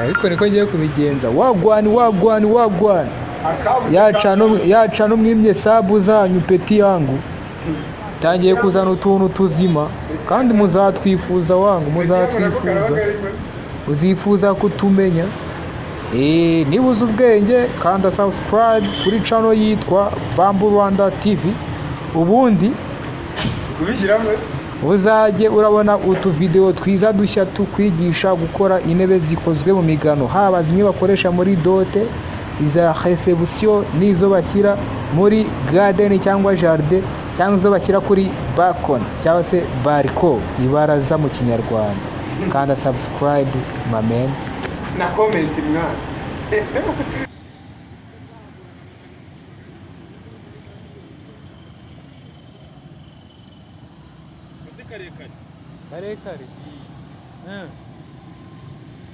ariko niko ngiye kubigenza. Wagwani. Yaca no mwimye sabu zanyu peti yangu. Tangiye kuzana utuntu tuzima kandi muzatwifuza wangu, uzifuza kutumenya. Nibuze ubwenge kanda subscribe kuri channel yitwa Bamboo Rwanda TV, ubundi uzajye urabona utu video twiza dushya tukwigisha gukora intebe zikozwe mu migano, haba zimwe bakoresha muri dote, iza reception, nizo bashyira muri garden cyangwa jardin, cyangwa izo bashyira kuri balcony cyangwa se balcon, ibaraza mu kinyarwanda. Kanda subscribe my man na comment mwana. Kare.